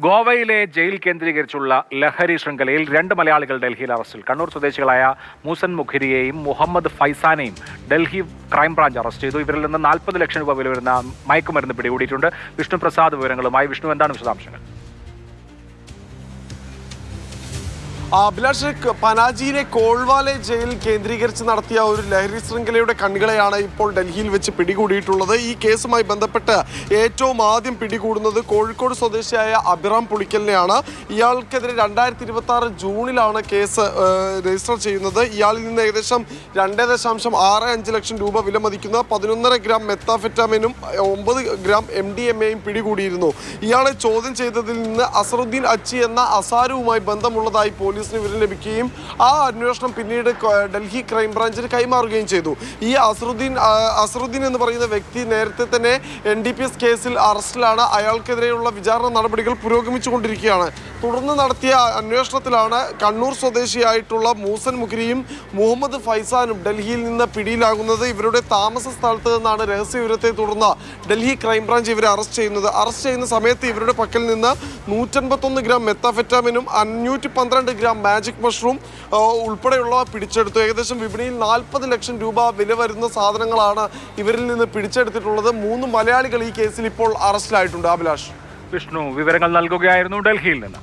ഗോവയിലെ ജയിൽ കേന്ദ്രീകരിച്ചുള്ള ലഹരി ശൃംഖലയിൽ 2 മലയാളികൾ ഡൽഹിയിൽ അറസ്റ്റിൽ. കണ്ണൂർ സ്വദേശികളായ മൂസൻ മുഖിരിയെയും മുഹമ്മദ് ഫൈസാനെയും ഡൽഹി ക്രൈംബ്രാഞ്ച് അറസ്റ്റ് ചെയ്തു. ഇവരിൽ നിന്ന് 40 ലക്ഷം രൂപ വില വരുന്ന മയക്കുമരുന്ന് പിടികൂടിയിട്ടുണ്ട്. വിഷ്ണു പ്രസാദ് വിവരങ്ങളുമായി. വിഷ്ണു, എന്താണ് വിശദാംശങ്ങൾ? അഭിലാഷ്, പനാജിയിലെ കോൾവാലെ ജയിൽ കേന്ദ്രീകരിച്ച് നടത്തിയ ഒരു ലഹരി ശൃംഖലയുടെ കണ്ണികളെയാണ് ഇപ്പോൾ ഡൽഹിയിൽ വെച്ച് പിടികൂടിയിട്ടുള്ളത്. ഈ കേസുമായി ബന്ധപ്പെട്ട് ഏറ്റവും ആദ്യം പിടികൂടുന്നത് കോഴിക്കോട് സ്വദേശിയായ അഭിറാം പുളിക്കലിനെയാണ്. ഇയാൾക്കെതിരെ 2026 ജൂണിലാണ് കേസ് രജിസ്റ്റർ ചെയ്യുന്നത്. ഇയാളിൽ നിന്ന് ഏകദേശം 2.65 ലക്ഷം രൂപ വില മതിക്കുന്ന 11.5 ഗ്രാം മെത്താഫെറ്റാമിനും 9 ഗ്രാം MDMAയും പിടികൂടിയിരുന്നു. ഇയാളെ ചോദ്യം ചെയ്തതിൽ നിന്ന് അസറുദ്ദീൻ അച്ചി എന്ന അസാരുവുമായി ബന്ധമുള്ളതായി പോലീസിന് വിവരം ലഭിക്കുകയും ആ അന്വേഷണം പിന്നീട് ഡൽഹി ക്രൈംബ്രാഞ്ചിന് കൈമാറുകയും ചെയ്തു. ഈ അസറുദ്ദീൻ എന്ന് പറയുന്ന വ്യക്തി നേരത്തെ തന്നെ NDPS കേസിൽ അറസ്റ്റിലാണ്. അയാൾക്കെതിരെയുള്ള വിചാരണ നടപടികൾ പുരോഗമിച്ചുകൊണ്ടിരിക്കുകയാണ്. തുടർന്ന് നടത്തിയ അന്വേഷണത്തിലാണ് കണ്ണൂർ സ്വദേശിയായിട്ടുള്ള മൂസൻ മുഖിരിയും മുഹമ്മദ് ഫൈസാനും ഡൽഹിയിൽ നിന്ന് പിടിയിലാകുന്നത്. ഇവരുടെ താമസ സ്ഥലത്ത് നിന്നാണ് രഹസ്യ വിവരത്തെ തുടർന്ന് ഡൽഹി ക്രൈംബ്രാഞ്ച് ഇവരെ അറസ്റ്റ് ചെയ്യുന്നത്. അറസ്റ്റ് ചെയ്യുന്ന സമയത്ത് ഇവരുടെ പക്കൽ നിന്ന് 151 ഗ്രാം മെത്താഫെറ്റാമിനും 512 ഗ്രാം മാജിക് മഷ്റൂം ഉൾപ്പെടെയുള്ളവ പിടിച്ചെടുത്തു. ഏകദേശം വിപണിയിൽ 40 ലക്ഷം രൂപ വില വരുന്ന സാധനങ്ങളാണ് ഇവരിൽ നിന്ന് പിടിച്ചെടുത്തിട്ടുള്ളത്. 3 മലയാളികൾ ഈ കേസിൽ ഇപ്പോൾ അറസ്റ്റിലായിട്ടുണ്ട്. അഭിലാഷ്, വിഷ്ണു വിവരങ്ങൾ നൽകുകയായിരുന്നു ഡൽഹിയിൽ നിന്ന്.